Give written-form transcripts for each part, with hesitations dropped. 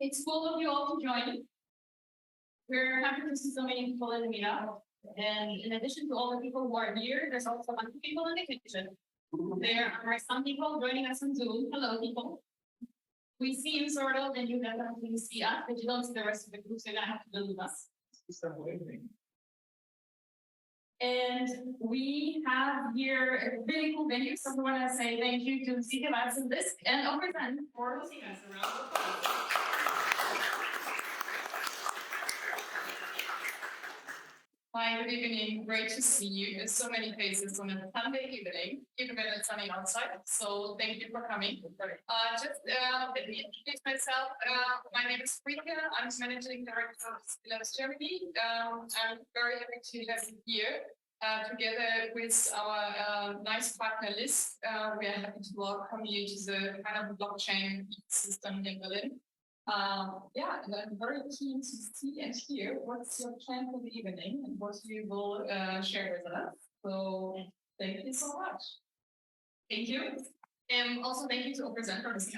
It's cool of you all to join. We're happy to see so many people in the meetup. And in addition to all the people who are here, there's also a bunch of people in the kitchen. There are some people joining us on Zoom. Hello, people. We see you sort of, and you definitely see us, but you don't see the rest of the group, so you're gonna have to deal with us. And we have here a really cool venue, so we want to say thank you to CK Labs and this and Ardan for hosting us around the world. Hi, good evening. Great to see you. There's so many faces on a Sunday evening, even when it's sunny outside. So thank you for coming. Let me introduce myself. My name is Julien. I'm managing director of Freelance Germany. I'm very happy to have you here together with our nice Panelists. We are happy to welcome you to the kind of blockchain system in Berlin. And I'm very keen to see and hear what's your plan for the evening and what you will share with us. So thank you so much. Thank you. Also thank you to all presenters.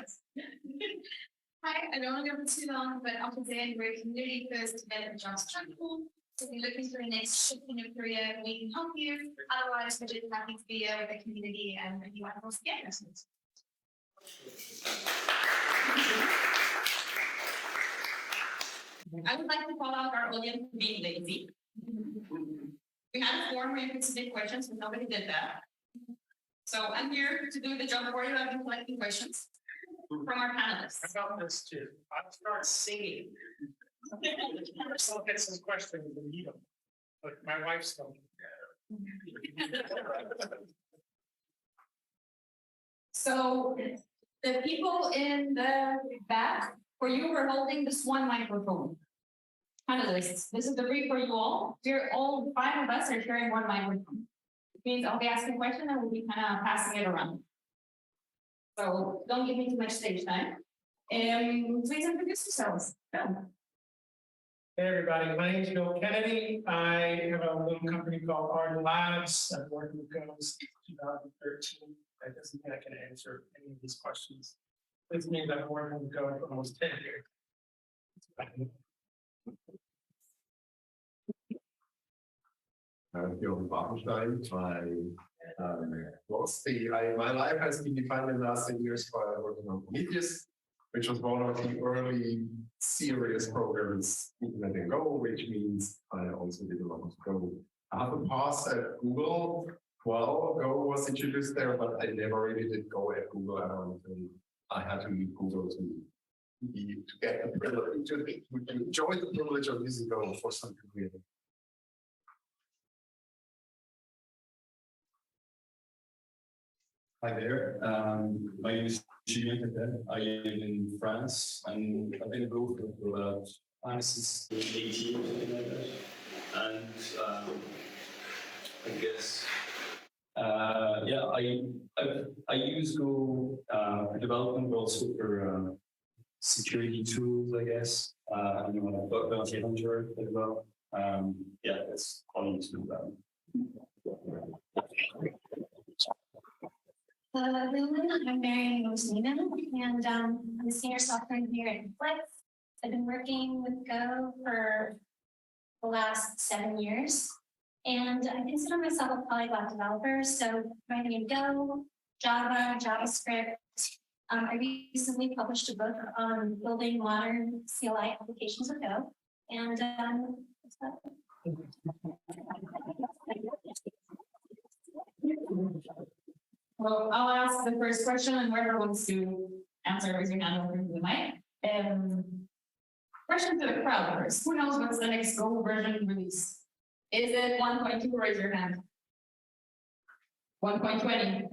Hi, I don't want to go too long, but after today we're community first development JavaScript tool. So if you're looking for the next shift in your career, we can help you. Otherwise, we're just happy to be here with the community and you want to get lessons. I would like to call out our audience for being lazy. We had a form where you could submit questions, but nobody did that. So I'm here to do the job for you. I've been collecting questions from our panelists. I got this too. I'll start singing. I still get some questions and need them. But my wife's coming. So the people in the back, for you, we're holding this one microphone. Panelists, this is the brief for you all. We're all 5 of us are sharing one microphone. It means I'll be asking questions and we'll be kind of passing it around. So don't give me too much stage time. Please introduce yourselves. Bill. Hey everybody, my name is Bill Kennedy. I have a little company called Ardan Labs. I've worked with Go since 2013. That doesn't mean I can answer any of these questions. This means I've worked with Go for almost 10 years. I'm Björn Rabenstein. My life has been defined in the last 10 years by working on Prometheus, which was one of the early serious programs implementing Go, which means I also did a lot of Go. I have a past at Google. Well, Go was introduced there, but I never really did Go at Google until I had to leave Google to get the privilege, to enjoy the privilege of using Go for some degree. Hi there. My name is Julien. I am in France. And I've been a Go for about since 18 or something like that. And I guess I use Go for development, but also for security tools, I guess. I know about bounty hunter as well. That's all I need to know. I'm Marian and I'm a senior software engineer at Flex. I've been working with Go for the last 7 years, and I consider myself a polyglot developer, so writing in Go, Java, JavaScript. I recently published a book on building modern CLI applications with Go, and Well, I'll ask the first question, and whoever wants to answer, raise your hand over the mic. Question to the crowd first. Who knows what's the next Go version release? Is it 1.2? Raise your hand. 1.20.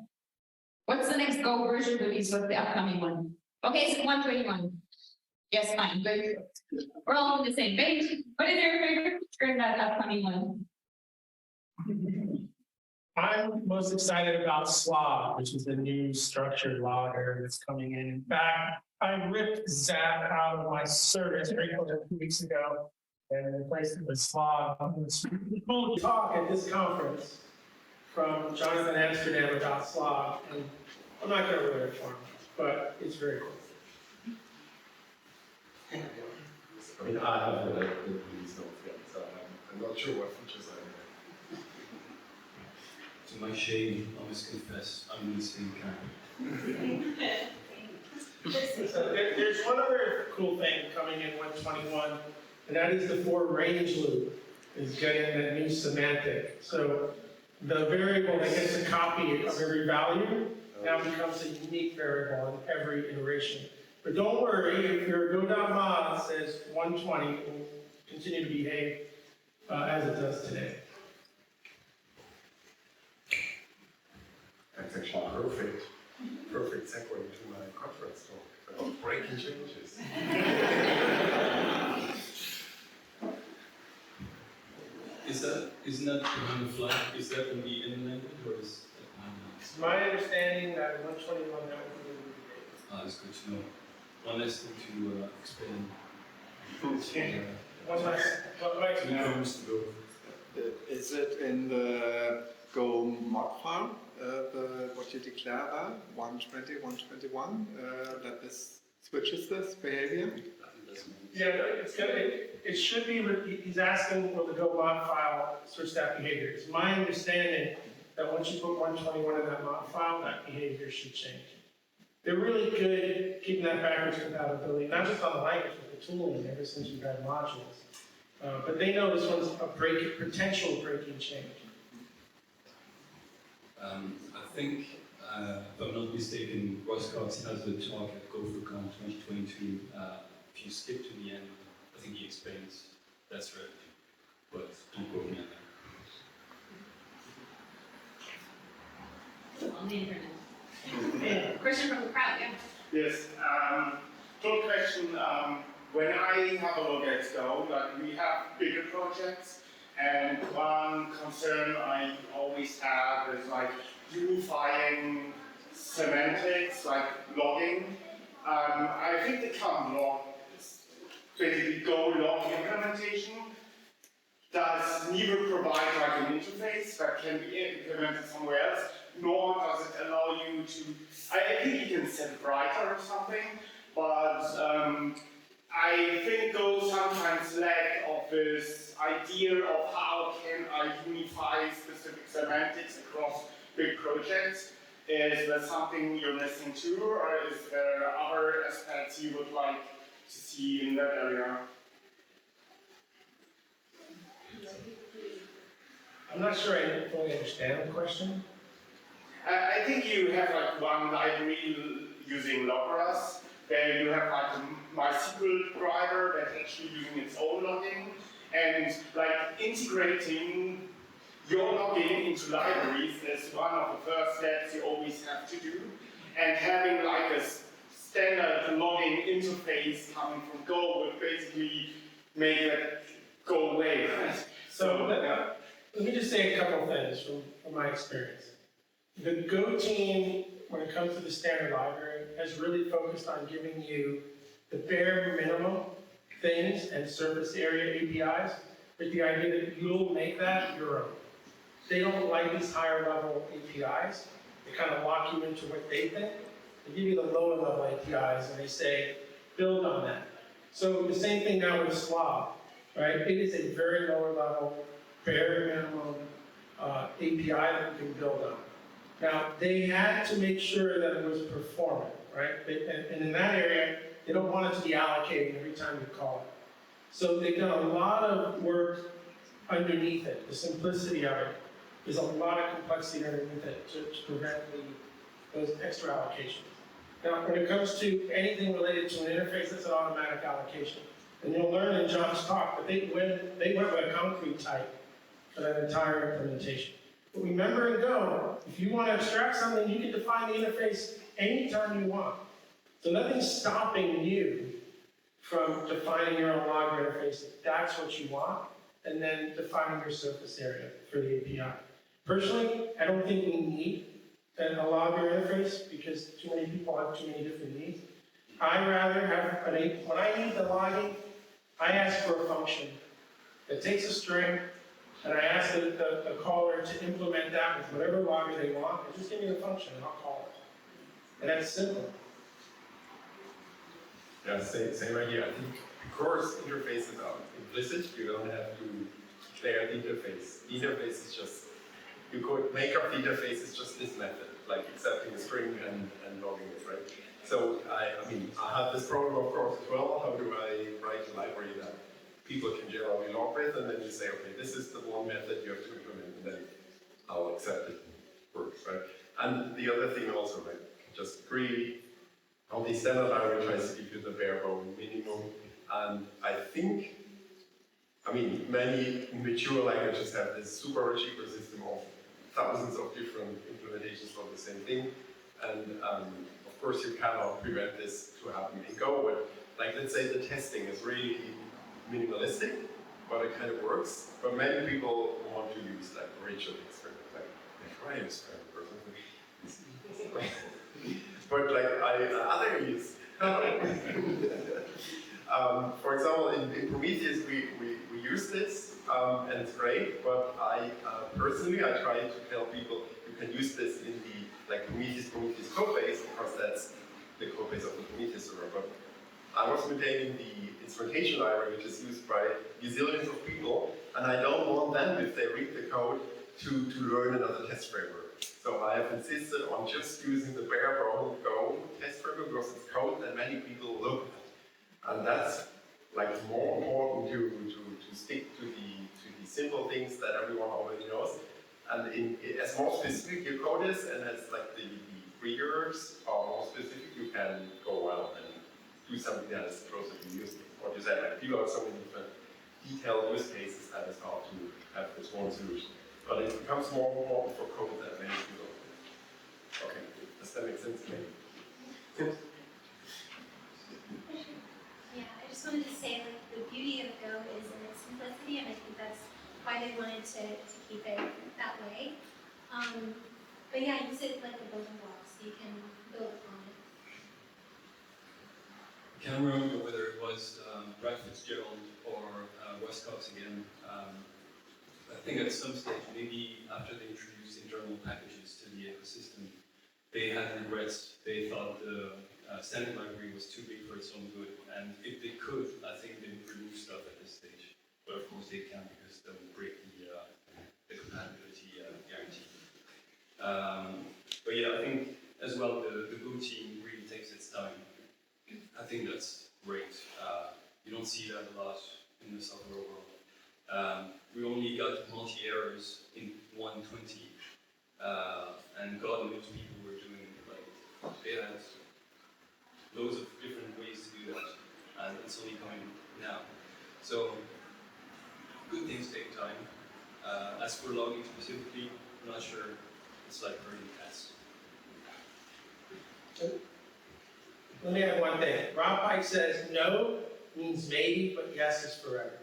What's the next Go version release? What's the upcoming one? Okay, it's 121. Yes, fine. Good. We're all on the same page. What is your favorite feature in that upcoming one? I'm most excited about Slav, which is the new structured logger that's coming in. In fact, I ripped Zap out of my service very close to 2 weeks ago and replaced it with Slav. It's a cool talk at this conference from Jonathan Amsterdam about Slav. And I'm not going to ruin it for him, but it's very cool. I mean, I have the release notes yet, so I'm not sure what features I have. To my shame, I must confess, I'm the same kind. So there's one other cool thing coming in 121, and that is the for range loop is getting that new semantic. So the variable that gets a copy of every value now becomes a unique variable in every iteration. But don't worry, if your go.mod says 120, it will continue to behave as it does today. That's actually perfect segue to my conference talk about breaking changes. Isn't that behind the flag? Is that in the in language or is that It's my understanding that in 121 that will be the case. that's good to know. One less thing to explain. One last, Two comes to go. Is it in the Go mod file, what you declare there, 120, 121, that this switches this behavior? yeah, it should be, he's asking will the go mod file switch that behavior. It's my understanding that once you put 121 in that mod file, that behavior should change. They're really good at keeping that backwards compatibility, not just on the language, but the tooling ever since we've had modules. But they know this one's a potential breaking change. I think, if I'm not mistaken, Ross Cox has a talk at GopherCon 2022. If you skip to the end, I think he explains that's right. But don't quote me on that. On the internet. Question from the crowd, yeah. Yes, short question. When I have a look at Go, like we have bigger projects, and one concern I always have is like unifying semantics, like logging. I think the current log, basically Go log implementation, does neither provide like an interface that can be implemented somewhere else, nor does it allow you to, I think you can set it writer or something, but I think Go sometimes lack of this idea of how can I unify specific semantics across big projects. Is that something you're listening to, or is there other aspects you would like to see in that area? I'm not sure I fully understand the question. I think you have like one library using Logras, where you have like a MySQL driver that's actually using its own logging, and like integrating your logging into libraries is one of the first steps you always have to do, and having like a standard logging interface coming from Go would basically make it go away, right? So let me just say a couple of things from my experience. The Go team, when it comes to the standard library, has really focused on giving you the bare minimum things and surface area APIs, with the idea that you'll make that your own. They don't like these higher level APIs. They kind of lock you into what they think. They give you the lower level APIs and they say, build on that. So the same thing now with SWA, right? It is a very lower level, bare minimum API that you can build on. Now, they had to make sure that it was performant, right? And in that area, they don't want it to be allocating every time you call it. So they've done a lot of work underneath it, the simplicity of it. There's a lot of complexity underneath it to prevent those extra allocations. Now, when it comes to anything related to an interface, that's an automatic allocation. And you'll learn in John's talk that they went with a concrete type for that entire implementation. But remember in Go, if you want to extract something, you can define the interface anytime you want. So nothing's stopping you from defining your own logger interface if that's what you want, and then defining your surface area for the API. Personally, I don't think we need a logger interface because too many people have too many different needs. I rather have when I need the logging, I ask for a function that takes a string, and I ask the caller to implement that with whatever logger they want, and just give me the function and I'll call it. And that's simple. Yeah, same right here. I think because interfaces are implicit, you don't have to declare the interface. The interface is just, you could make up the interface is just this method, like accepting a string and logging it, right? So I mean, I have this problem of course as well. How do I write a library that people can generally log with, and then you say, okay, this is the one method you have to implement, and then I'll accept it works, right? And the other thing also, right, just agree on the standard language tries to give you the bare bone minimum, and I think, I mean, many mature languages have this super rich ecosystem of thousands of different implementations for the same thing, and of course you cannot prevent this to happen in Go, but like let's say the testing is really minimalistic, but it kind of works, but many people want to use like richer experiments, like a experiment or something. But like other use. For example, in Prometheus we use this and it's great. But I personally I try to tell people you can use this in the like Prometheus code base because that's the code base of the Prometheus server. But I was maintaining the instrumentation library which is used by gazillions of people, and I don't want them if they read the code to learn another test framework. So I have insisted on just using the bare bone Go test framework because it's code that many people look at. And that's like more important to stick to the simple things that everyone already knows. And as more specific your code is, and as like the triggers are more specific, you can go well and do something that is closer to use. What you said, like people have so many different detailed use cases that it's hard to have this one solution. But it becomes more important for code that many people. Okay, does that make sense to me? Good. Yeah, I just wanted to say like the beauty of Go is in its simplicity, and I think that's why they wanted to keep it that way. But yeah, use it like a building block so you can build upon it. I can't remember whether it was Brad Fitzgerald or Wes Cox again. I think at some stage, maybe after they introduced internal packages to the ecosystem, they had regrets. They thought the standard library was too big for its own good, and if they could, I think they would remove stuff at this stage. But of course they can't because that would break the compatibility guarantee. But yeah, I think as well the Go team really takes its time. I think that's great. You don't see that a lot in the software world. We only got multi-errors in 120, and God knows people were doing like they had loads of different ways to do that, and it's only coming now. So good things take time. As for logging specifically, I'm not sure. It's like pretty fast. Let me add one thing. Rob Pike says no means maybe, but yes is forever.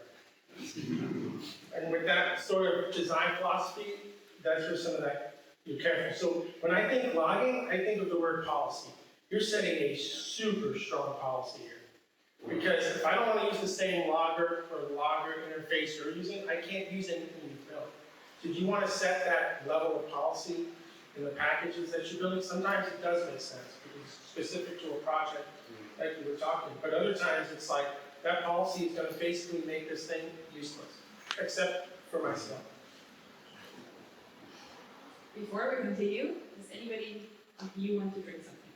And with that sort of design philosophy, that's where some of that, you're careful. So when I think logging, I think of the word policy. You're setting a super strong policy here. Because if I don't want to use the same logger or logger interface you're using, I can't use anything you built. So do you want to set that level of policy in the packages that you're building? Sometimes it does make sense because it's specific to a project like you were talking. But other times it's like, that policy is going to basically make this thing useless, except for myself. Before we continue, does anybody of you want to drink something?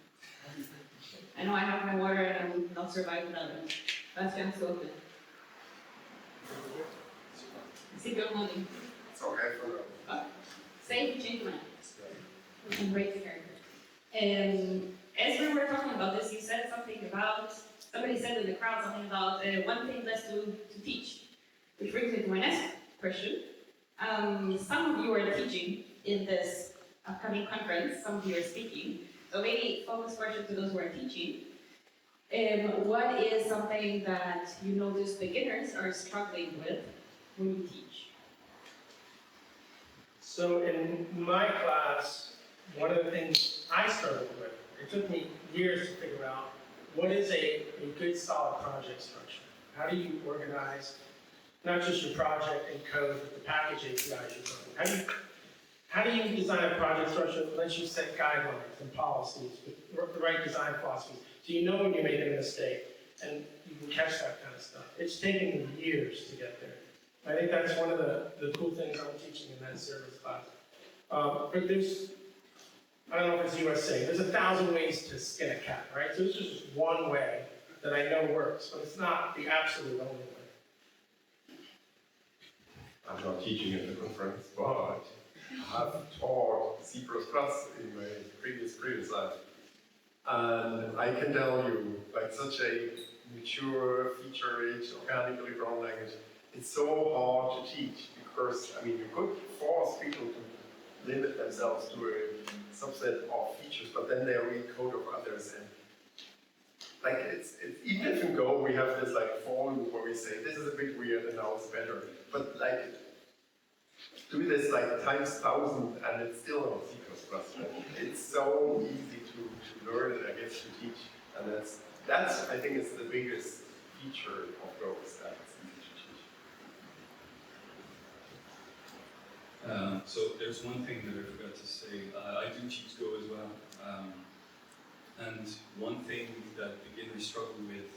I know I have my water and I will not survive without it. Bastian's open. Say good morning. It's okay for now. Say change mind. And break the character. As we were talking about this, you said something about, somebody said in the crowd something about one thing less to teach. Which brings me to my next question. Some of you are teaching in this upcoming conference, some of you are speaking. So maybe focus question to those who are teaching. What is something that you notice beginners are struggling with when you teach? So in my class, one of the things I struggled with, it took me years to figure out what is a good solid project structure. How do you organize not just your project and code, but the package APIs you're building? How do you design a project structure that lets you set guidelines and policies with the right design philosophy so you know when you're making a mistake? and you can catch that kind of stuff. It's taken me years to get there. I think that's one of the cool things I'm teaching in that service class. But there's, I don't know if it's USA, there's 1,000 ways to skin a cat, right? So it's just one way that I know works, but it's not the absolute only way. I'm not teaching at the conference, but I've taught C++ in my previous life. And I can tell you, like such a mature, feature-rich, organically grown language, it's so hard to teach because, I mean, you could force people to limit themselves to a subset of features, but then they read code of others. And like, it's even if in Go we have this like for loop where we say, this is a bit weird and now it's better. But like, do this like times 1,000 and it's still not C++. It's so easy to learn and I guess to teach. And that's I think is the biggest feature of Go is that it's easy to teach. So there's one thing that I forgot to say. I do teach Go as well. And one thing that beginners struggle with,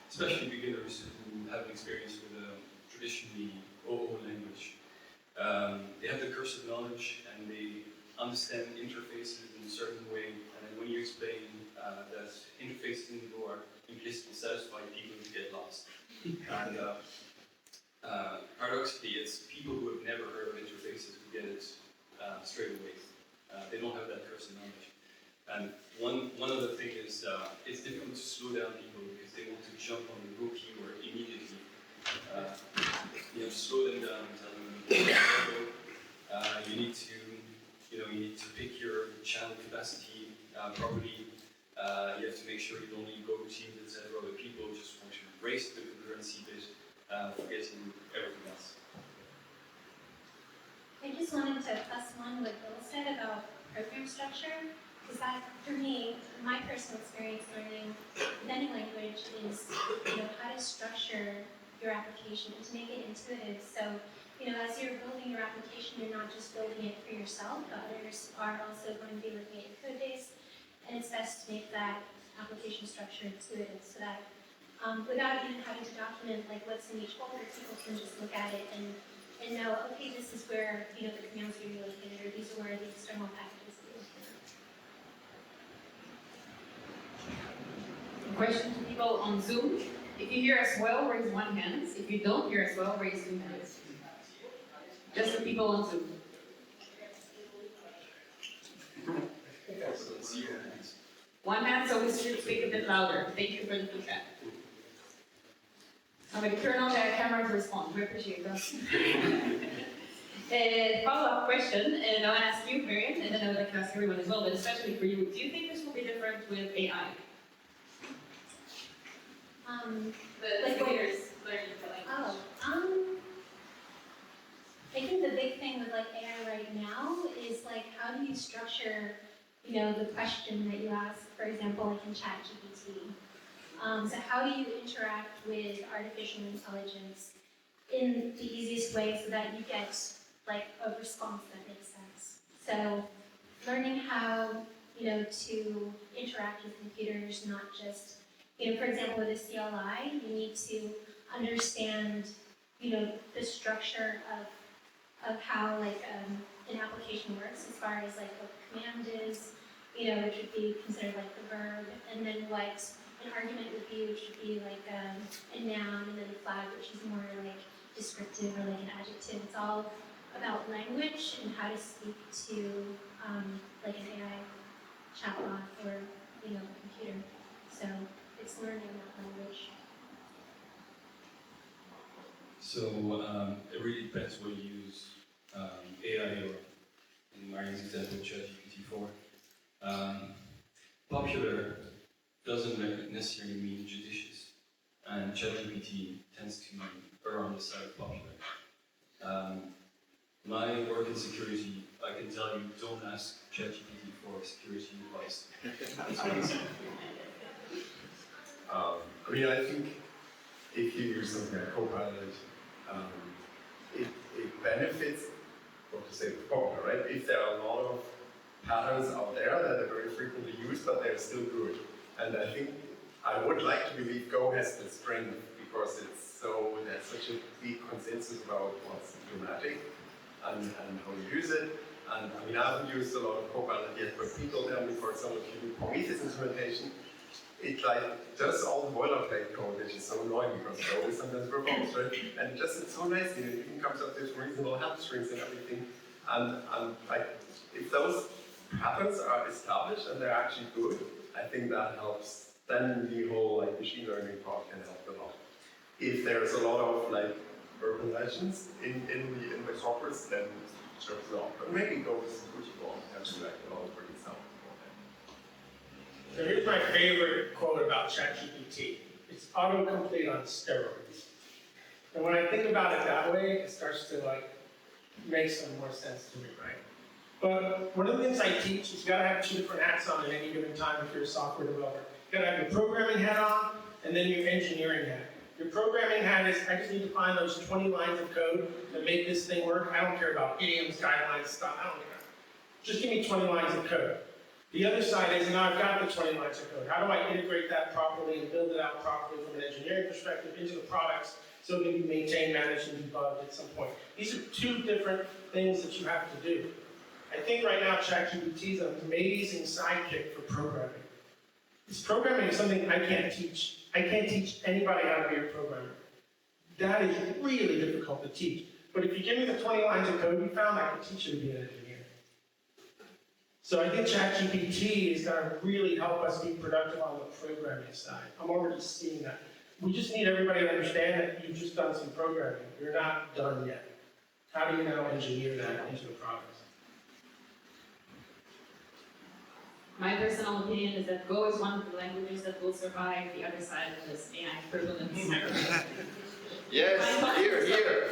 especially beginners who have experience with a traditionally OO language, they have the curse of knowledge and they understand interfaces in a certain way. And then when you explain that interfaces in Go are implicitly satisfied, people get lost. And paradoxically, it's people who have never heard of interfaces who get it straight away. They don't have that curse of knowledge. And one other thing is, it's difficult to slow down people because they want to jump on the Go keyword immediately. You have to slow them down and tell them, you need to pick your channel capacity properly. You have to make sure you don't need Go routines, etc. Other people just want to embrace the concurrency bit, forgetting everything else. I just wanted to plus one what Bill said about program structure, because that, for me, my personal experience learning any language is, how to structure your application and to make it intuitive. So, as you're building your application, you're not just building it for yourself, but others are also going to be looking at your code base, and it's best to make that application structure intuitive so that without even having to document like what's in each folder, people can just look at it and know, okay, this is where the commands are going to be located, or these are where the external packages are located. Question to people on Zoom. If you hear us well, raise one hand. If you don't hear us well, raise two hands. Just the people on Zoom. One hand, so we should speak a bit louder. Thank you for the feedback. Somebody turn on their camera to respond. We appreciate that. Follow-up question, and I want to ask you, Marian, and then I would like to ask everyone as well, but especially for you. Do you think this will be different with AI? Like learning the language. I think the big thing with like AI right now is like, how do you structure, the question that you ask, for example, like in ChatGPT. So how do you interact with artificial intelligence in the easiest way so that you get like a response that makes sense? So learning how, to interact with computers, not just, for example, with a CLI, you need to understand, the structure of how like an application works as far as like what the command is, which would be considered like the verb, and then what an argument would be, which would be like a noun, and then a flag, which is more like descriptive or like an adjective. It's all about language and how to speak to like an AI chatbot or a computer. So it's learning that language. So it really depends what you use AI or, in Marian's example, ChatGPT for. Popular doesn't necessarily mean judicious, and ChatGPT tends to err on the side of popular. My work in security, I can tell you, don't ask ChatGPT for security advice. I think if you use something like Copilot, it benefits, what to say, the popular, right? If there are a lot of patterns out there that are very frequently used, but they're still good. And I think I would like to believe Go has the strength because there's such a big consensus about what's dramatic and how you use it. And I mean, I haven't used a lot of Copilot yet, but people tell me, for example, if you do Prometheus implementation, it like does all the boilerplate code, which is so annoying because it always sometimes performs, right? And it does it so nicely. It even comes up with reasonable help strings and everything. And like, if those patterns are established and they're actually good, I think that helps. Then the whole like machine learning part can help a lot. If there's a lot of like urban legends in the corpus, then sure not. But maybe Go is suitable and have like a lot of pretty sound. So here's my favorite quote about ChatGPT. It's autocomplete on steroids. And when I think about it that way, it starts to like make some more sense to me, right? But one of the things I teach is you gotta have 2 different hats on at any given time if you're a software developer. You gotta have your programming hat on, and then your engineering hat. Your programming hat is, I just need to find those 20 lines of code that make this thing work. I don't care about idioms, guidelines, stuff, I don't care. Just give me 20 lines of code. The other side is, now I've got the 20 lines of code. How do I integrate that properly and build it out properly from an engineering perspective into the products so it can be maintained, managed, and debugged at some point? These are 2 different things that you have to do. I think right now ChatGPT is an amazing sidekick for programming. This programming is something I can't teach. I can't teach anybody how to be a programmer. That is really difficult to teach. But if you give me the 20 lines of code you found, I can teach you to be an engineer. So I think ChatGPT is going to really help us be productive on the programming side. I'm already seeing that. We just need everybody to understand that you've just done some programming. You're not done yet. How do you now engineer that into a product? My personal opinion is that Go is one of the languages that will survive the other side of this AI prevalence. Yes, here.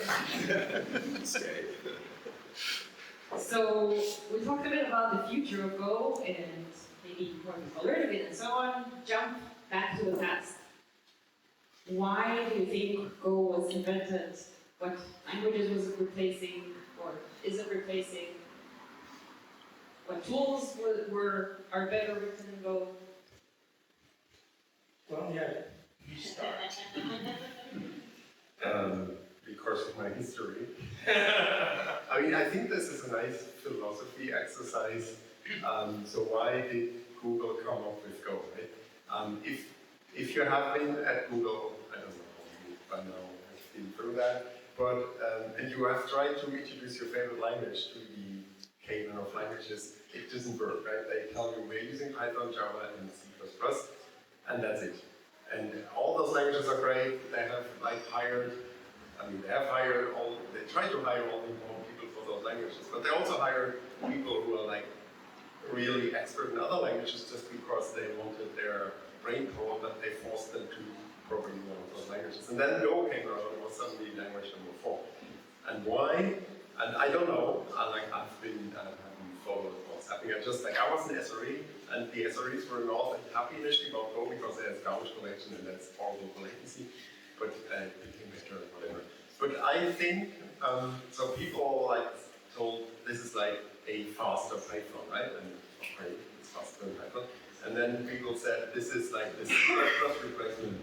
So we talked a bit about the future of Go and maybe more people learn of it and so on. Jump back to the past. Why do you think Go was invented? What languages was it replacing, or is it replacing? What tools are better written in Go? Well, yeah, you start. Because of my history. I mean, I think this is a nice philosophy exercise. So why did Google come up with Go, right? If you have been at Google, I don't know how you by now have been through that, but and you have tried to introduce your favorite language to the canon of languages, it doesn't work, right? They tell you we're using Python, Java, and C++, and that's it. And all those languages are great. They have like they try to hire all the important people for those languages, but they also hire people who are like really expert in other languages just because they wanted their brain power, but they forced them to program one of those languages. And then Go came around and was suddenly language number 4. And why? And I don't know. I haven't followed what's happening. I was an SRE, and the SREs were not happy initially about Go because there's garbage collection and that's horrible for latency. But it became better, whatever. But I think so. People like told this is like a faster Python, right? And okay, it's faster than Python. And then people said this is like this C++ replacement.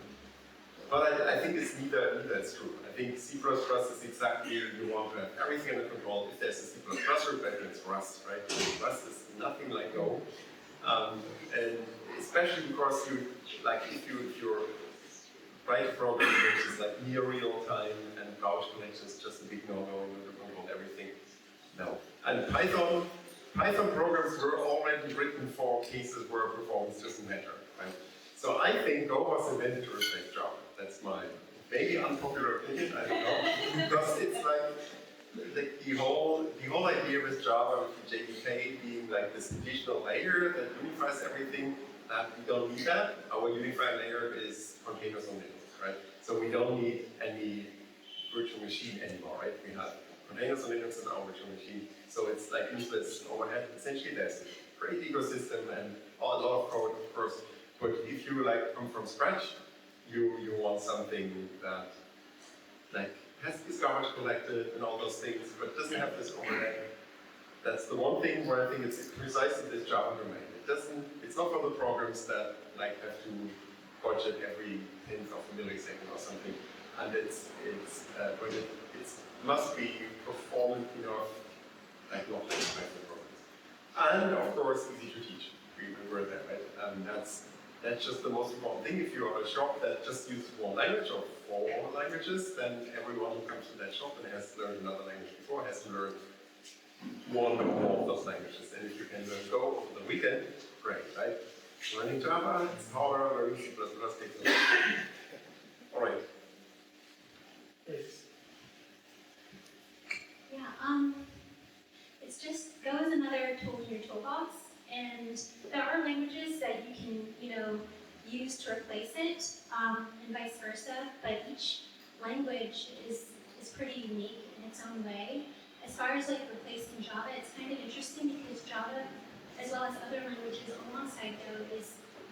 But I think it's neither is true. I think C++ is exactly, you want to have everything under control. If there's a C++ replacement, it's Rust, right? Rust is nothing like Go. And especially because if you're write a program which is like near real time and garbage collection is just a big no-no, you want to control everything. No. And Python programs were already written for cases where performance doesn't matter, right? So I think Go was invented to replace Java. That's my maybe unpopular opinion, I don't know. Because it's like the whole idea with Java, with the JDK being like this additional layer that unifies everything, that we don't need that. Our unified layer is containers on Linux, right? So we don't need any virtual machine anymore, right? We have containers on Linux and our virtual machine. So it's like useless overhead. Essentially, there's a great ecosystem and a lot of code, of course. But if you like come from scratch, you want something that like is garbage collected and all those things, but doesn't have this overhead. That's the one thing where I think it's precisely this Java domain. It's not for the programs that like have to budget every 10th of a millisecond or something, and but it must be performant enough, like not to impact the programs. And of course, easy to teach. We were there, right? That's just the most important thing. If you are a shop that just uses one language or 4 languages, then everyone who comes to that shop and has learned another language before has to learn one or more of those languages. And if you can learn Go over the weekend, great, right? Learning Java, it's harder, learning C++ takes a lot. All right. Yeah, it's just Go is another tool in your toolbox, and there are languages that you can, use to replace it, and vice versa. But each language is pretty unique in its own way. As far as like replacing Java, it's kind of interesting because Java, as well as other languages alongside Go,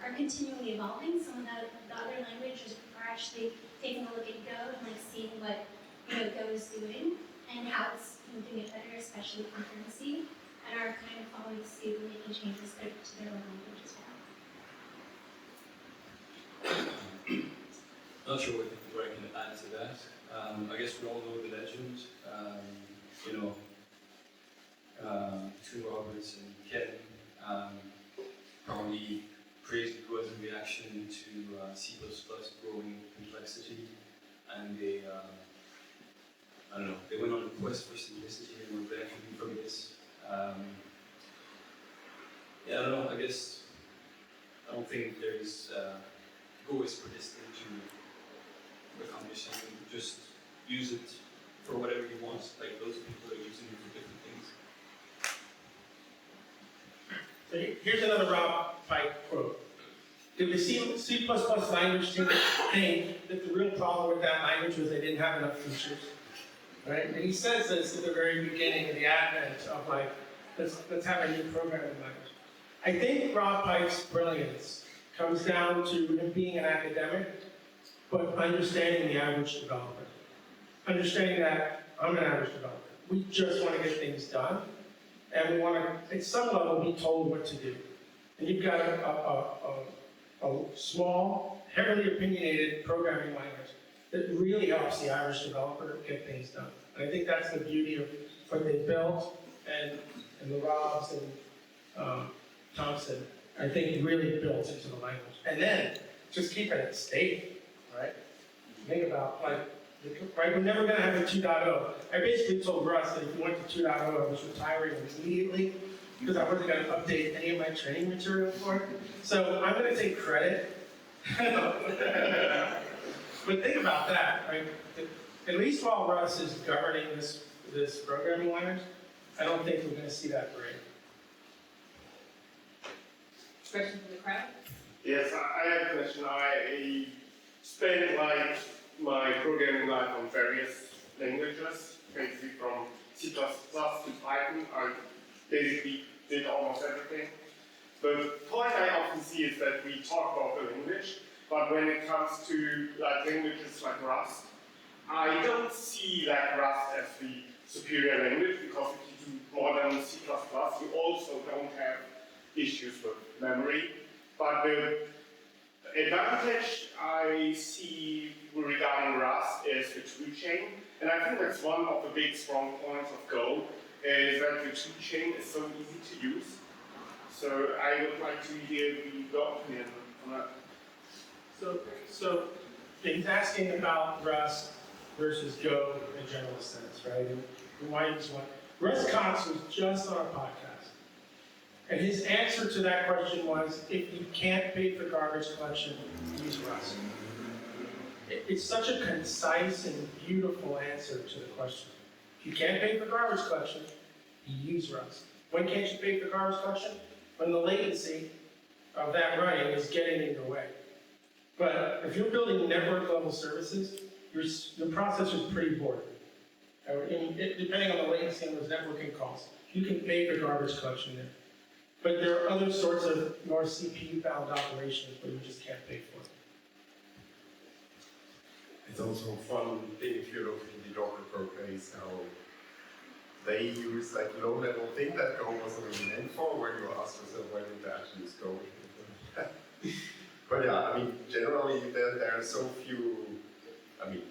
are continually evolving. Some of the other languages are actually taking a look at Go and like seeing what Go is doing and how it's doing it better, especially concurrency, and are kind of following suit and making changes to their own language as well. Not sure what I can add to that. I guess we all know the legend. Two Roberts and Ken probably praised Go as a reaction to C++ growing complexity, and they they went on a quest for simplicity and were benefiting from this. I don't know. I don't think there's Go is predestined to accomplish something. Just use it for whatever you want. Like those people are using it for different things. So here's another Rob Pike quote. Did the C++ language team think that the real problem with that language was they didn't have enough features? Right? And he says this at the very beginning of the advent of like, let's have a new programming language. I think Rob Pike's brilliance comes down to him being an academic, but understanding the average developer. Understanding that I'm an average developer. We just want to get things done, and we want to, at some level, be told what to do. And you've got a small, heavily opinionated programming language that really helps the average developer get things done. And I think that's the beauty of what they built, and the Robs and Thompson, I think really built into the language. And then just keep it stable, right? Think about, like, right, we're never gonna have a 2.0. I basically told Russ that if you went to 2.0, I was retiring immediately because I wasn't gonna update any of my training material for it. So I'm gonna take credit. But think about that, right? At least while Russ is governing this programming language, I don't think we're gonna see that break. Question from the crowd? Yes, I have a question. I spent like my programming life on various languages, basically from C++ to Python. I basically did almost everything. The point I often see is that we talk about the language, but when it comes to like languages like Rust, I don't see like Rust as the superior language, because if you do modern C++, you also don't have issues with memory. But the advantage I see regarding Rust is the toolchain, and I think that's one of the big strong points of Go, is that the toolchain is so easy to use. So I would like to hear the opinion on that. So he's asking about Rust versus Go in a general sense, right? And why use one? Russ Cox was just on a podcast, and his answer to that question was, if you can't pay for garbage collection, use Rust. It's such a concise and beautiful answer to the question. If you can't pay for garbage collection, use Rust. When can't you pay for garbage collection? When the latency of that running is getting in your way. But if you're building network level services, the processor is pretty boring. Depending on the latency on those networking calls, you can pay for garbage collection there. But there are other sorts of more CPU-bound operations where you just can't pay for it. It's also fun if you look at the GopherCon case, how they use like low-level thing that Go wasn't really meant for, where you ask yourself, why did they actually use Go? But yeah, I mean, generally are so few, I mean,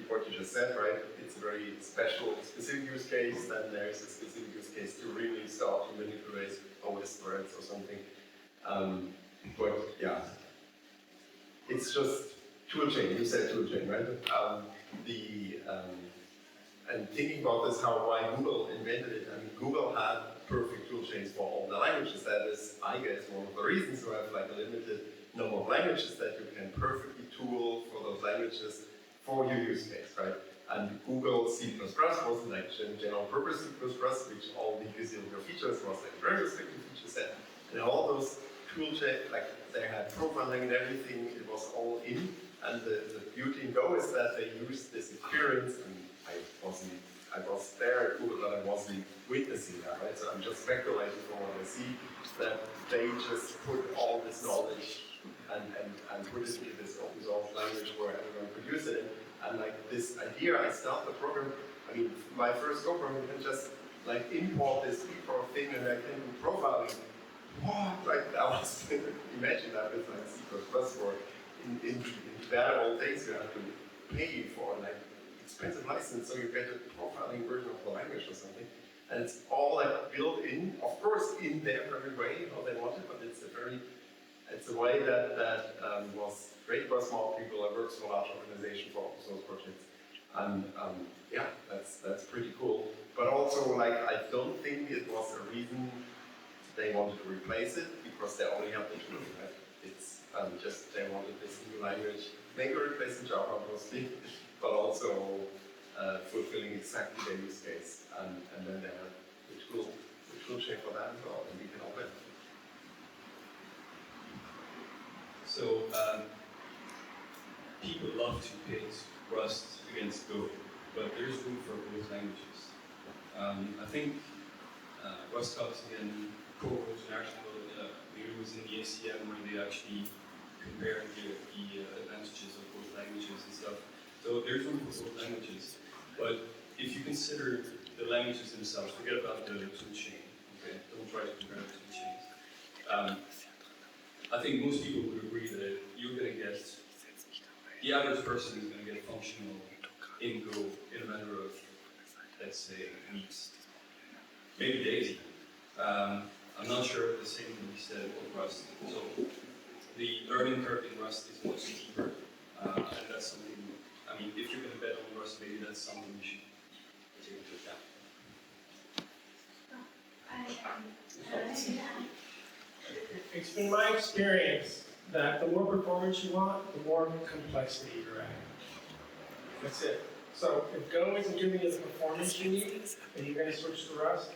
what you just said, right? It's a very special, specific use case, then there's a specific use case to really start to manipulate OS threads or something. But yeah, it's just toolchain, you said toolchain, right? And thinking about this, why Google invented it, I mean, Google had perfect toolchains for all the languages. That is, I guess, one of the reasons to have like a limited number of languages that you can perfectly tool for those languages for your use case, right? And Google C++ wasn't like general purpose C++, which all the physical features was like a very restricted feature set. And all those toolchains, like they had profiling and everything, it was all in. And the beauty in Go is that they used this experience, and I was there at Google, but I wasn't witnessing that, right? So I'm just speculating from what I see, that they just put all this knowledge and put it into this open source language where everyone could use it. And like this idea, I start the program, I mean, my first Go program, you can just like import this import thing and I can do profiling. What? Like that was, imagine that with like C++ or in bad old days you have to pay for like expensive license so you get a profiling version of the language or something. And it's all like built in, of course, in their very way, how they want it, but it's a way that was great for small people, that works for large organizations, for open source projects. And yeah, that's pretty cool. But also, like, I don't think it was a reason they wanted to replace it, because they only have the tool, right? It's just they wanted this new language, maybe replacing Java mostly, but also fulfilling exactly their use case. And then they have the tool chain for that as well, and we can all benefit. So people love to pit Rust against Go, but there's room for both languages. I think Rust Talks again co-wrote an article, it was in the ACM, where they actually compared the advantages of both languages and stuff. So there's room for both languages, but if you consider the languages themselves, forget about the tool chain, okay? Don't try to compare the two chains. I think most people would agree that you're going to get, the average person is going to get functional in Go in a matter of, let's say, weeks, maybe days even. I'm not sure if the same can be said of Rust. So the learning curve in Rust is much steeper, and that's something, I mean, if you're going to bet on Rust, maybe that's something you should take into account. It's been my experience that the more performance you want, the more complexity you're adding. That's it. So if Go isn't giving you the performance you need, and you're going to switch to Rust,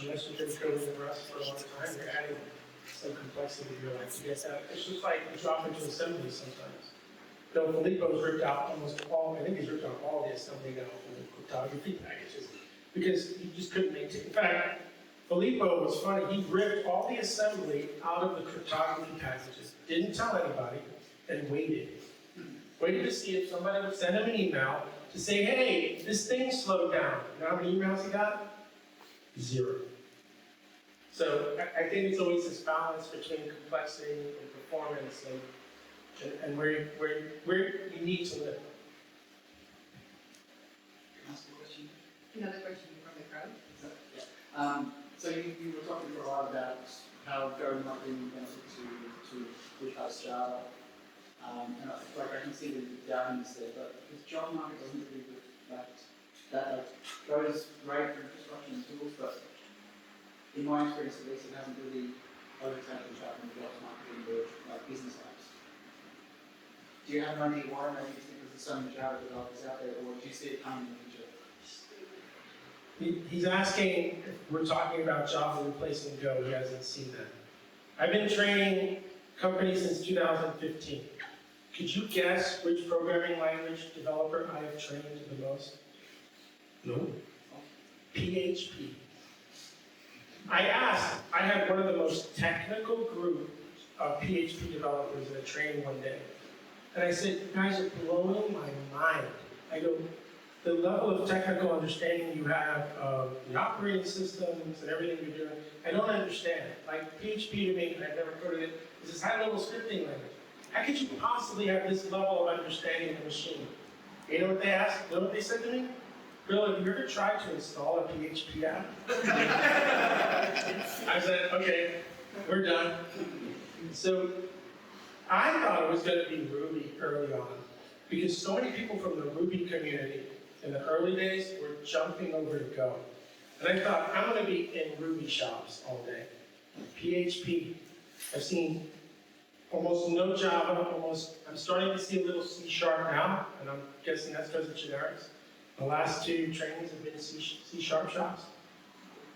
unless you've been coding in Rust for a long time, you're adding some complexity to your life to get that. It's just like you drop into assembly sometimes. Though Filippo's ripped out almost all, I think he's ripped out all the assembly now from the cryptography packages, because he just couldn't maintain. In fact, Filippo was funny, he ripped all the assembly out of the cryptography packages, didn't tell anybody, and waited. Waited to see if somebody would send him an email to say, hey, this thing slowed down. You know how many emails he got? 0. So I think it's always this balance between complexity and performance and where you need to live. Can I ask a question? Another question from the crowd. So you were talking for a while about how Go might be benefit to push past Java. And I can see the arguments there, but the job market doesn't agree with that. Go is great for infrastructure and tools, but in my experience at least, it hasn't really overtaken Java in the jobs market in the business apps. Do you have any idea why? Maybe it's because there's so many Java developers out there, or do you see it coming in the future? He's asking if we're talking about Java replacing Go. He hasn't seen that. I've been training companies since 2015. Could you guess which programming language developer I have trained the most? No. PHP. I had one of the most technical groups of PHP developers in a training one day. And I said, you guys are blowing my mind. I go, the level of technical understanding you have of the operating systems and everything you're doing, I don't understand. Like PHP to me, and I've never coded it, is this high-level scripting language. how could you possibly have this level of understanding of the machine? You know what they asked? You know what they said to me? Bill, have you ever tried to install a PHP app? I said, okay, we're done. So I thought it was going to be Ruby early on, because so many people from the Ruby community in the early days were jumping over to Go. And I thought, I'm going to be in Ruby shops all day. PHP. I've seen almost no Java, I'm starting to see a little C# now, and I'm guessing that's because of generics. The last two trainings have been C# shops,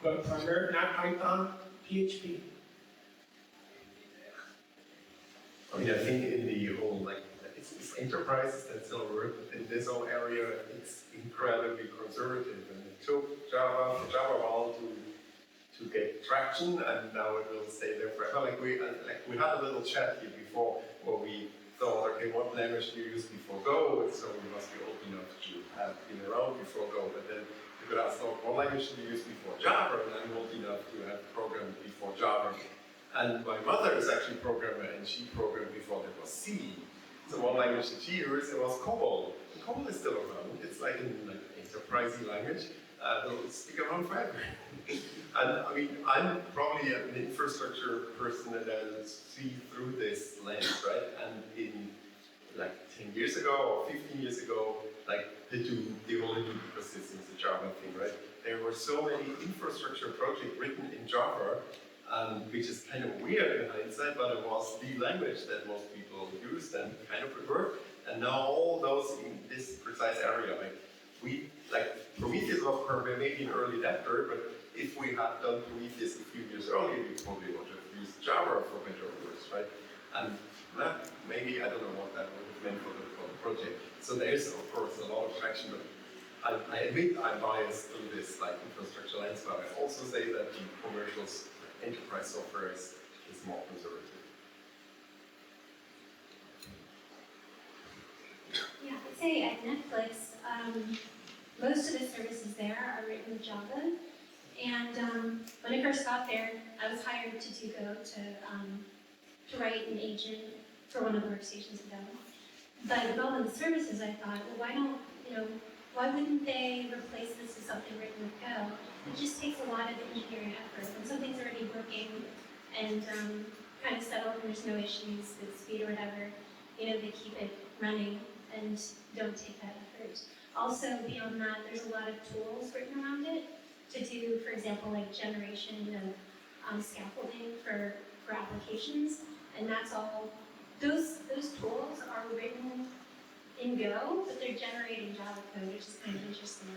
but primarily not Python, PHP. I mean, I think in the whole, like, it's enterprises that still work in this whole area, it's incredibly conservative. And it took Java for Java a while to get traction, and now it will stay there forever. Like we had a little chat here before where we thought, okay, what language do you use before Go? And so we must be old enough to have been around before Go. But then you could ask, what language do you use before Java? And I'm old enough to have programmed before Java. And my mother is actually a programmer, and she programmed before there was C. So one language that she used, it was COBOL. And COBOL is still around. It's like an enterprisey language. It'll stick around forever. And I mean, I'm probably an infrastructure person that see through this lens, right? And in like 10 years ago or 15 years ago, like the whole Hadoop ecosystem is a Java thing, right? There were so many infrastructure projects written in Java, which is kind of weird in hindsight, but it was the language that most people used and kind of preferred. And now all those in this precise area, like Prometheus was maybe an early adapter, but if we had done Prometheus a few years earlier, we probably would have used Java for better or worse, right? And that maybe, I don't know what that would have meant for the project. So there's, of course, a lot of traction, but I admit I'm biased through this like infrastructure lens, but I also say that the commercial enterprise software is more conservative. Yeah, I'd say at Netflix, most of the services there are written with Java. And when I first got there, I was hired to do Go to write an agent for one of the workstations of Go. But developing the services, I thought, well, why wouldn't they replace this with something written with Go? It just takes a lot of engineering effort. When something's already working and kind of settled and there's no issues with speed or whatever, they keep it running and don't take that effort. Also, beyond that, there's a lot of tools written around it to do, for example, like generation of scaffolding for applications, and that's all. Those tools are written in Go, but they're generating Java code, which is kind of interesting.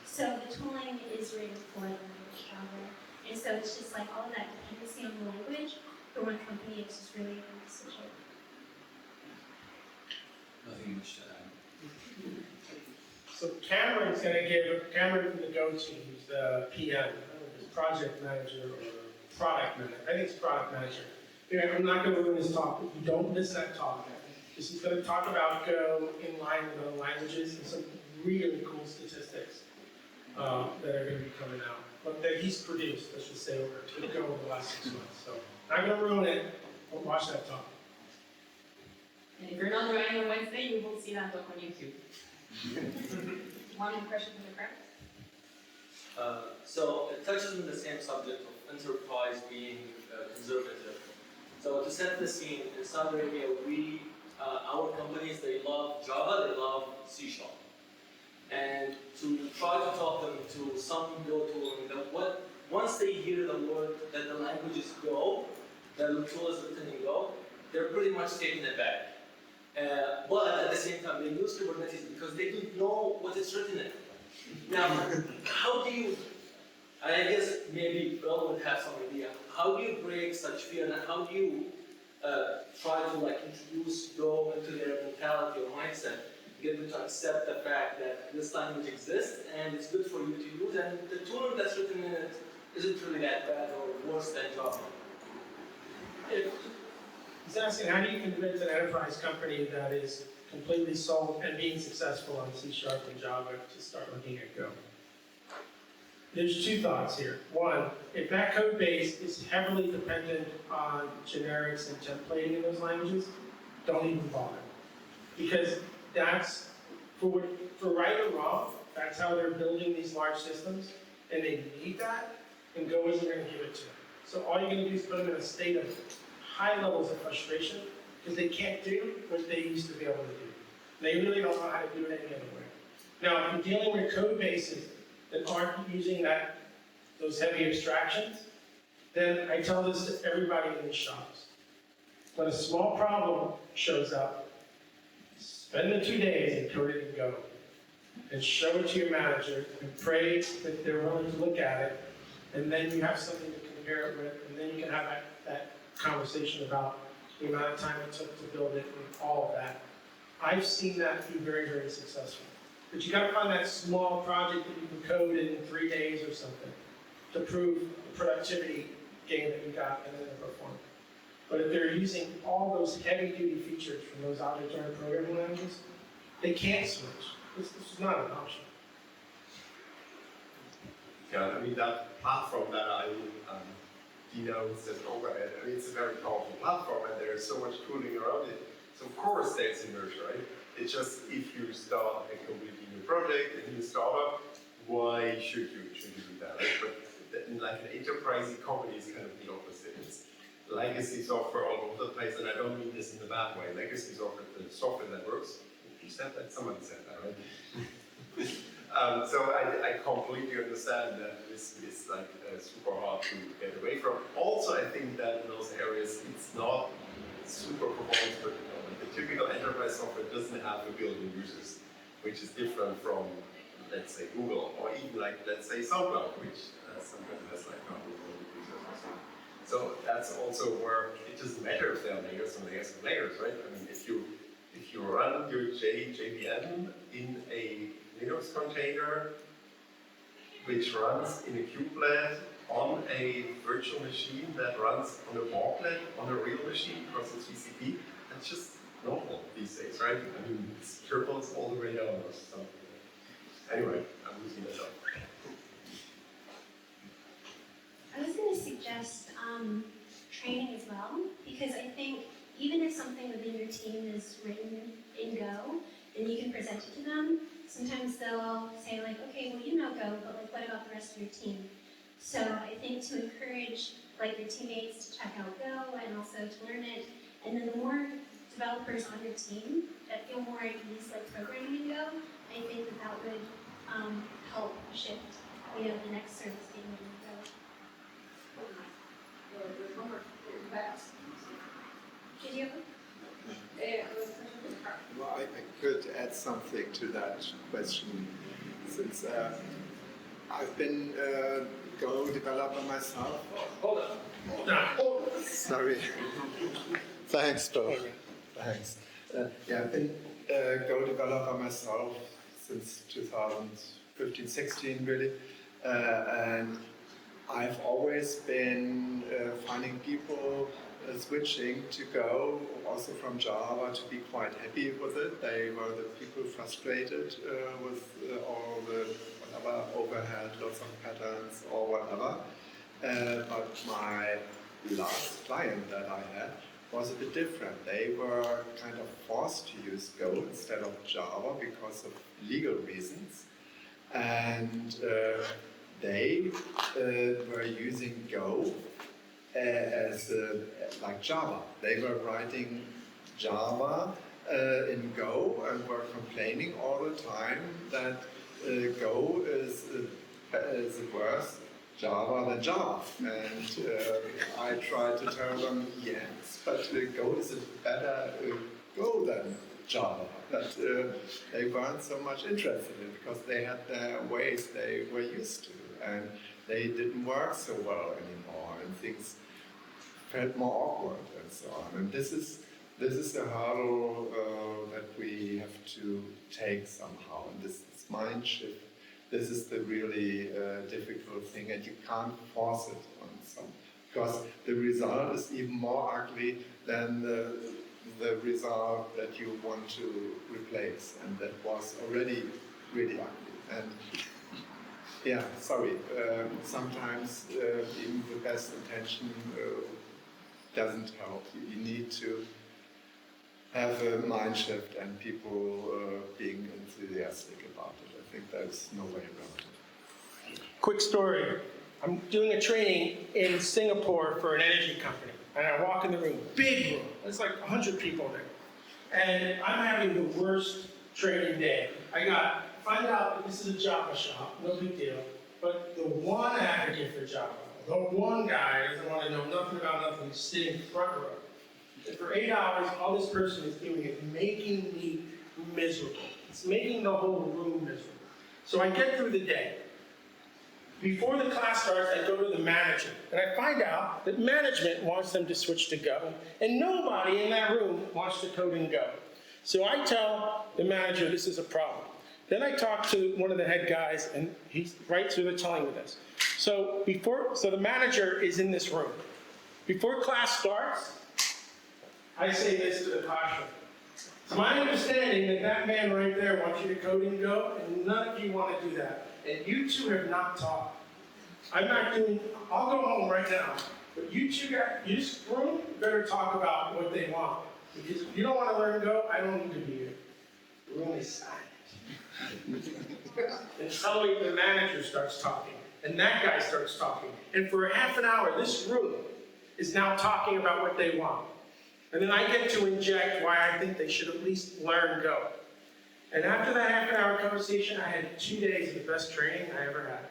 So the tooling is written for the language Java, and so it's just like all of that dependency on the language for one company. It's just really essential. Nothing much to add. So Cameron from the Go team, who's the PM, project manager or product manager. I think it's product manager. I'm not going to ruin his talk, but you don't miss that talk. Because he's going to talk about Go in line with other languages and some really cool statistics that are going to be coming out. But that he's produced, let's just say, over Go over the last 6 months. So not going to ruin it, but watch that talk. And if you're not joining on Wednesday, you will see that talk on YouTube. One question from the crowd. So it touches on the same subject of enterprise being conservative. So to set the scene, in Saudi Arabia, our companies, they love Java, they love C#. And to try to talk them to some Go tool, once they hear the word that the language is Go, that the tool is written in Go, they're pretty much taken aback. But at the same time, they use Kubernetes because they don't know what it's written in. Now, how do you, and I guess maybe Bill would have some idea, how do you break such fear and how do you try to introduce Go into their mentality or mindset, get them to accept the fact that this language exists and it's good for you to use, and the tool that's written in it isn't really that bad or worse than Java? He's asking, how do you convince an enterprise company that is completely sold and being successful on C# and Java to start looking at Go? There's two thoughts here. One, if that code base is heavily dependent on generics and templating in those languages, don't even bother. Because that's, for right or wrong, that's how they're building these large systems, and they need that, and Go isn't gonna give it to them. So all you're gonna do is put them in a state of high levels of frustration, because they can't do what they used to be able to do. They really don't know how to do it any other way. Now, if you're dealing with code bases that aren't using those heavy abstractions, then I tell this to everybody in the shops. When a small problem shows up, spend the 2 days and code it in Go. And show it to your manager and pray that they're willing to look at it. And then you have something to compare it with, and then you can have that conversation about the amount of time it took to build it and all of that. I've seen that be very, very successful. But you gotta find that small project that you can code in 3 days or something to prove the productivity gain that you got and then the performance. But if they're using all those heavy-duty features from those object-oriented programming languages, they can't switch. This is not an option. Yeah, I mean, that platform that I denotes as overhead, I mean, it's a very powerful platform and there's so much cooling around it. So of course there's inertia, right? It's just if you start a completely new project, a new startup, why should you do that, right? But in like an enterprise company is kind of the opposite. It's legacy software all over the place, and I don't mean this in a bad way. Legacy software, the software that works. You said that? Someone said that, right? So I completely understand that this is like super hard to get away from. Also, I think that in those areas, it's not super performance critical. The typical enterprise software doesn't have a billion users, which is different from, let's say, Google, or even like, let's say, SoundCloud, which sometimes has like 100 million users or something. So that's also where it doesn't matter if there are layers and layers and layers, right? I mean, if you run your JVM in a Linux container, which runs in a kubelet on a virtual machine that runs on a bordlet on a real machine because it's TCP, that's just normal these days, right? I mean, it's triples all the way down or something. Anyway, I'm losing that up. I was going to suggest training as well, because I think even if something within your team is written in Go, then you can present it to them. Sometimes they'll say like, okay, well, you know Go, but like, what about the rest of your team? So I think to encourage like your teammates to check out Go and also to learn it, and then the more developers on your team that feel more at ease like programming in Go, I think that would help shift, the next service being in Go. Did you? Well, I could add something to that question, since I've been a Go developer myself. Hold on. Sorry. Thanks, Bill. Thanks. Yeah, I've been a Go developer myself since 2015-16, really, and I've always been finding people switching to Go, also from Java, to be quite happy with it. They were the people frustrated with all the whatever overhead, lots of patterns or whatever. But my last client that I had was a bit different. They were kind of forced to use Go instead of Java because of legal reasons. And they were using Go as like Java. They were writing Java in Go and were complaining all the time that Go is worse Java than Java. And I tried to tell them, yes, but Go is a better Go than Java. But they weren't so much interested in it because they had their ways they were used to. And they didn't work so well anymore, and things felt more awkward and so on. And this is the hurdle that we have to take somehow. And this mind shift, this is the really difficult thing, and you can't force it on some, because the result is even more ugly than the result that you want to replace, and that was already really ugly. And yeah, sorry, sometimes even the best intention doesn't help. You need to have a mind shift and people being enthusiastic about it. I think there's no way around it. Quick story. I'm doing a training in Singapore for an energy company. And I walk in the room, big room. There's like 100 people there. And I'm having the worst training day. Find out that this is a Java shop, no big deal. But the one advocate for Java, the one guy doesn't want to know nothing about nothing, he's sitting front row. And for 8 hours, all this person is doing is making me miserable. It's making the whole room miserable. So I get through the day. Before the class starts, I go to the manager, and I find out that management wants them to switch to Go, and nobody in that room wants to code in Go. So I tell the manager this is a problem. Then I talk to one of the head guys, and he's right through the telling me this. So the manager is in this room. Before class starts, I say this to the classroom. It's my understanding that that man right there wants you to code in Go, and none of you want to do that. And you two have not taught. I'll go home right now. But you two this room better talk about what they want. Because if you don't want to learn Go, I don't need to be here. The room is silent. And suddenly the manager starts talking. And that guy starts talking. And for a half an hour, this room is now talking about what they want. And then I get to inject why I think they should at least learn Go. And after that half an hour conversation, I had 2 days of the best training I ever had.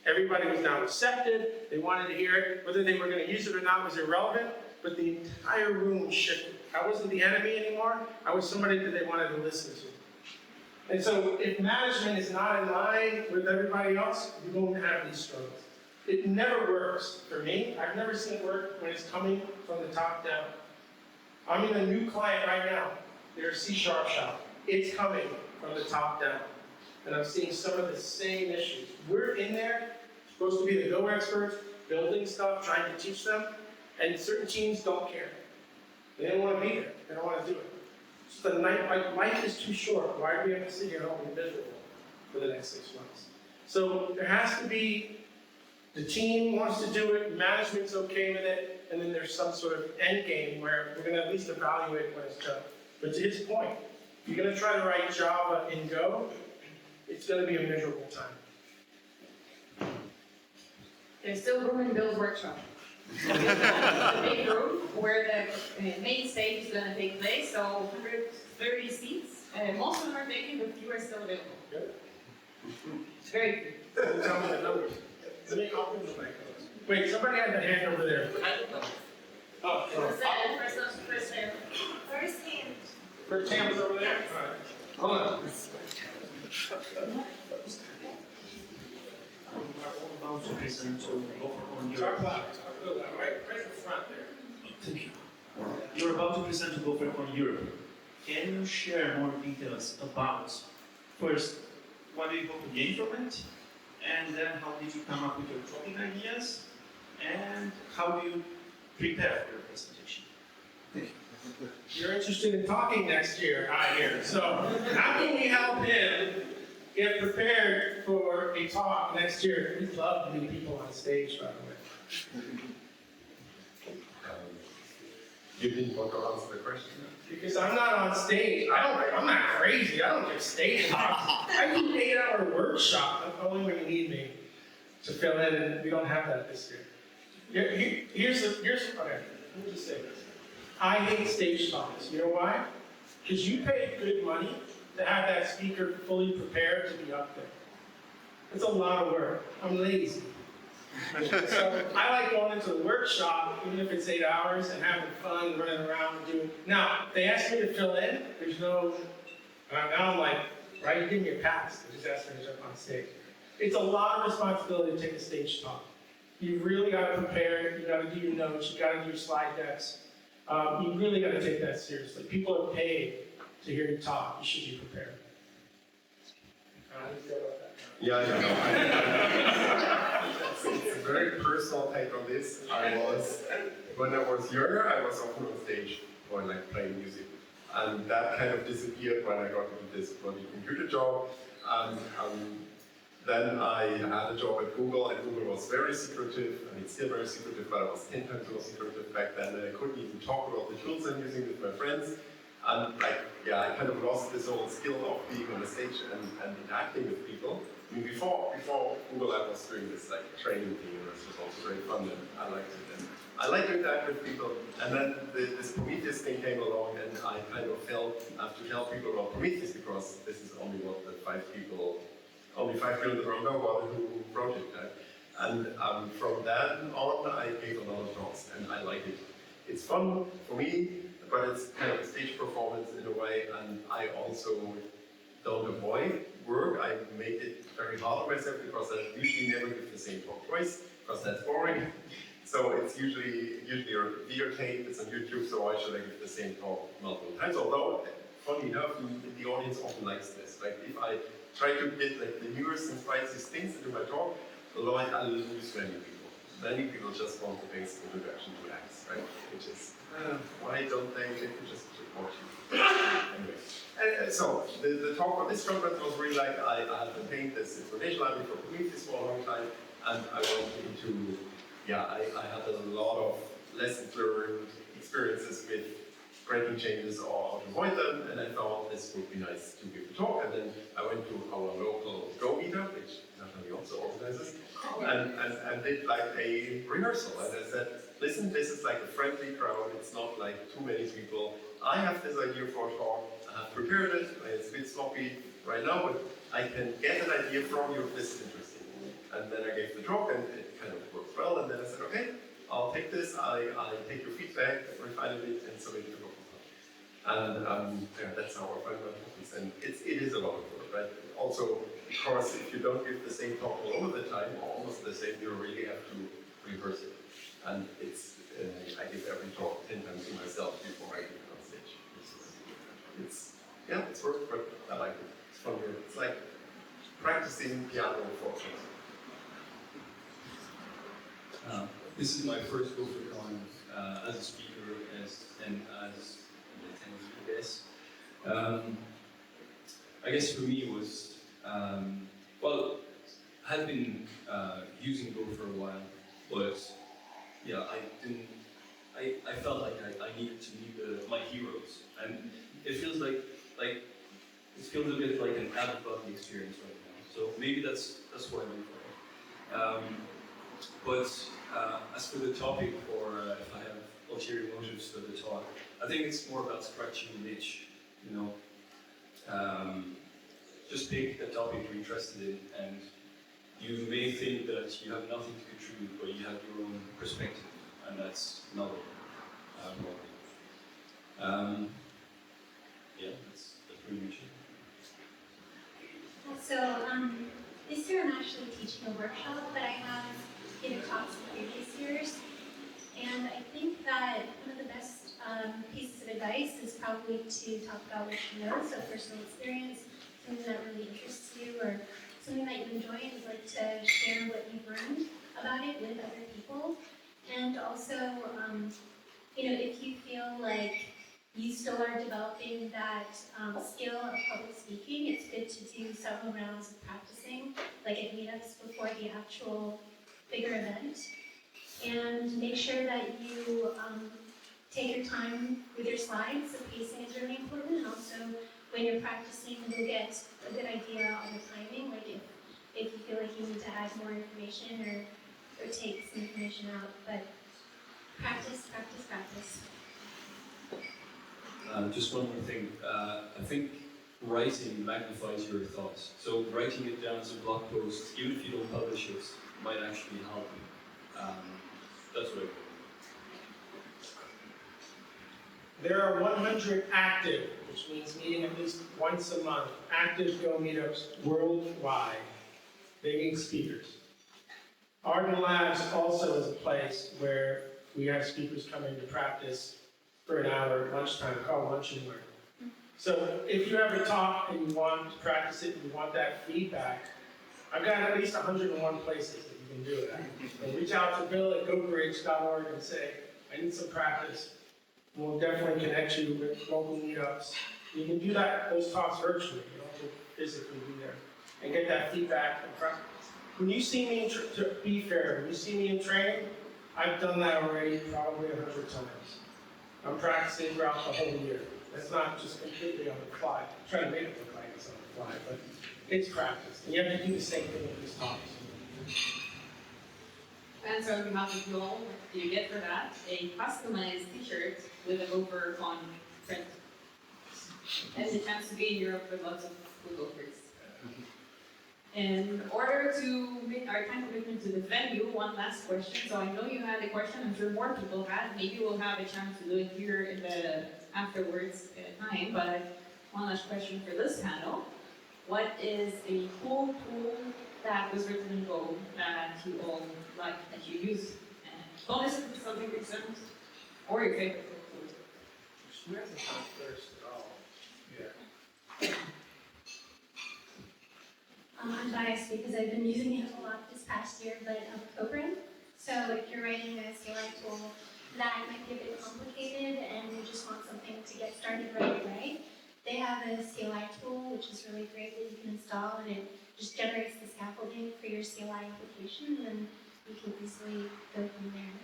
Everybody was now receptive, they wanted to hear it. Whether they were going to use it or not was irrelevant, but the entire room shifted. I wasn't the enemy anymore, I was somebody that they wanted to listen to. And so if management is not in line with everybody else, you're going to have these struggles. It never works for me. I've never seen it work when it's coming from the top down. I'm in a new client right now. They're a C# shop. It's coming from the top down. And I'm seeing some of the same issues. We're in there, supposed to be the Go experts, building stuff, trying to teach them, and certain teams don't care. They don't want to be there. They don't want to do it. So life is too short. Why do we have to sit here and all be miserable for the next 6 months? So there has to be, the team wants to do it, management's okay with it, and then there's some sort of end game where we're going to at least evaluate when it's done. But to his point, if you're going to try to write Java in Go, it's going to be a miserable time. There's still room in Bill's workshop. The big room where the main stage is going to take place, so 130 seats. Most of them are taken, but few are still available. Good. It's very good. Tell me the numbers. Let me open the mic. Wait, somebody had the hand over there. Oh, First hand. First hand was over there? All right. Hold on. About to present to GopherCon Talk Europe. loud. Right in front there. Thank you. You're about to present to GopherCon Europe. Can you share more details about, first, what do you hope to gain from it? And then how did you come up with your topic ideas? And how do you prepare for your presentation? You're interested in talking next year, I hear. So how can we help him get prepared for a talk next year? We'd love new people on stage, by the way. You didn't want to answer the question? Because I'm not on stage. I'm not crazy. I don't give stage talks. I do 8-hour workshop. Only when you need me to fill in, and we don't have that this year. Here's okay, let me just say this. I hate stage talks. You know why? Because you pay good money to have that speaker fully prepared to be up there. It's a lot of work. I'm lazy. So I like going into the workshop, even if it's 8 hours, and having fun, running around and doing. Now, they asked me to fill in. There's no. Now I'm like, right? You give me a pass. They just asked me to jump on stage. It's a lot of responsibility to take a stage talk. You really got to prepare. You got to do your notes. You got to do your slide decks. You really got to take that seriously. People are paid to hear you talk. You should be prepared. How do you feel about that? It's a very personal take on this. When I was younger, I was often on stage or like playing music. And that kind of disappeared when I got into this bloody computer job. And then I had a job at Google, and Google was very secretive. I mean, it's still very secretive, but I was 10 times more secretive back then. And I couldn't even talk about the tools I'm using with my friends. And I kind of lost this whole skill of being on the stage and interacting with people. I mean, before Google Lab was doing this training thing, and this was also very fun, and I liked it. And I like to interact with people. And then this Prometheus thing came along, and I kind of felt I have to tell people about Prometheus because this is only what the only five people in the world know about it who wrote it. Right? And from then on, I gave a lot of talks, and I like it. It's fun for me, but it's kind of a stage performance in a way, and I also don't avoid work. I make it very hard on myself because I usually never give the same talk twice, because that's boring. So it's usually a videotape, it's on YouTube, so why should I give the same talk multiple times? Although, funny enough, the audience often likes this. Like if I try to get the newest and spiciest things into my talk, although I lose many people. Many people just want the basic introduction to X, right? Which is, why don't they just watch you? Anyway, so the talk on this conference was really like, I had maintained this information library for Prometheus for a long time, and I went into, I had a lot of lessons learned, experiences with breaking changes or how to avoid them, and I thought this would be nice to give a talk. And then I went to our local Go meetup, which Natalie also organizes, and did like a rehearsal. And I said, listen, this is like a friendly crowd, it's not like too many people. I have this idea for a talk, I have prepared it, it's a bit sloppy right now, but I can get an idea from you if this is interesting. And then I gave the talk, and it kind of worked well, and then I said, okay, I'll take this, I'll take your feedback, refine it, and submit it to GopherCon. And that's how I find my topics, and it is a lot of work, right? Also, because if you don't give the same talk all over the time, or almost the same, you really have to rehearse it. And it's, I give every talk 10 times to myself before I get on stage. It's work, but I like it. It's fun work. It's like practicing piano for This is my first GopherCon as a speaker and as an attendee, I guess. I guess for me it was, well, I had been using Go for a while, but I felt like I needed to meet my heroes, and it feels like it feels a bit like an out-of-body experience right now. So maybe that's what I'm for. But as for the topic, or if I have ulterior motives for the talk, I think it's more about scratching the itch, you know. Just pick a topic you're interested in, and you may think that you have nothing to contribute, but you have your own perspective, and that's novel. That's pretty much it. So this year I'm actually teaching a workshop, but I have given talks in previous years. And I think that one of the best pieces of advice is probably to talk about what you know, so personal experience, something that really interests you, or something that you enjoy, and like to share what you've learned about it with other people. And also, if you feel like you still are developing that skill of public speaking, it's good to do several rounds of practicing, like at meetups before the actual bigger event. And make sure that you take your time with your slides. The pacing is really important, and also when you're practicing, you'll get a good idea on the timing, like if you feel like you need to add more information or take some information out. But practice, practice, practice. Just one more thing. I think writing magnifies your thoughts. So writing it down as a blog post, even if you don't publish it, might actually help you. That's what I think. There are 100 active, which means meeting at least once a month, active Go meetups worldwide. They need speakers. Ardan Labs also is a place where we have speakers coming to practice for an hour at lunchtime, called Lunch and Learn. So if you ever talk and you want to practice it and you want that feedback, I've got at least 101 places that you can do it at. So reach out to Bill at GoBridge.org and say, I need some practice. We'll definitely connect you with local meetups. You can do those talks virtually, you don't have to physically be there, and get that feedback and practice. When you see me, to be fair, when you see me in training, I've done that already probably 100 times. I'm practicing throughout the whole year. It's not just completely on the fly. I'm trying to make it look like it's on the fly, but it's practice. And you have to do the same thing with these talks. And so on behalf of you all, you get for that a customized t-shirt with a GopherCon print. And the chance to be in Europe with lots of cool Gophers. In order to make our time commitment to the venue, one last question. So I know you had a question, I'm sure more people had. Maybe we'll have a chance to do it here in the afterwards time, but one last question for this panel. What is a cool tool that was written in Go that you all like, that you use? Don't listen to something recent or your favorite tool. Who hasn't gone first at all? Yeah. I'm biased because I've been using it a lot this past year, but GoBridge. So if you're writing a CLI tool that might be a bit complicated and you just want something to get started right away, they have a CLI tool which is really great that you can install, and it just generates the scaffolding for your CLI application, and you can easily go from there.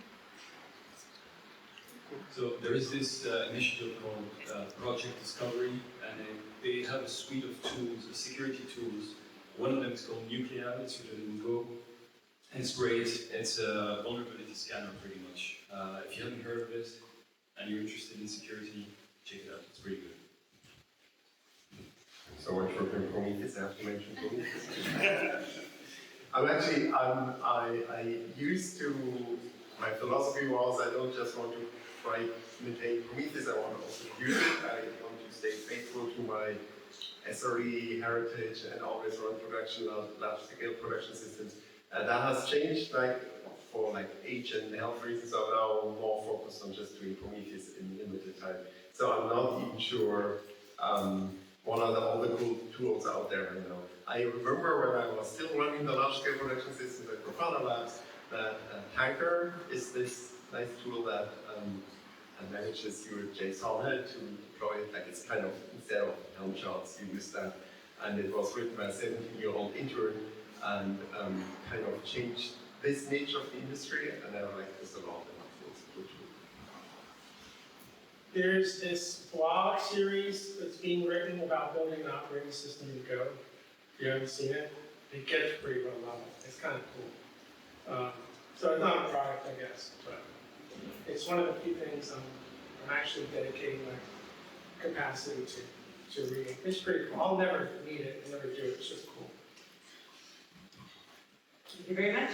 So there is this initiative called Project Discovery, and they have a suite of tools, security tools. One of them is called Nuclear, it's written in Go. And it's great, it's a vulnerability scanner pretty much. If you haven't heard of it and you're interested in security, check it out, it's pretty good. So much for Prometheus, I have to mention Prometheus. I used to, my philosophy was I don't just want to try to imitate Prometheus, I want to also use it. I want to stay faithful to my SRE heritage and always run large-scale production systems. That has changed for age and health reasons. I'm now more focused on just doing Prometheus in limited time. So I'm not even sure what are all the cool tools out there right now. I remember when I was still running the large-scale production systems at Grafana Labs, that Tanker is this nice tool that manages your JSON head to deploy it. It's kind of, instead of Helm charts, you use that. And it was written by a 17-year-old intern and kind of changed this niche of the industry. And I like this a lot. And it's a good tool. There's this blog series that's being written about building an operating system in Go. If you haven't seen it, it gets pretty well known. It's kind of cool. So it's not a product, I guess, but it's one of the few things I'm actually dedicating my capacity to reading. It's pretty cool. I'll never need it, I'll never do it. It's just cool. Thank you very much.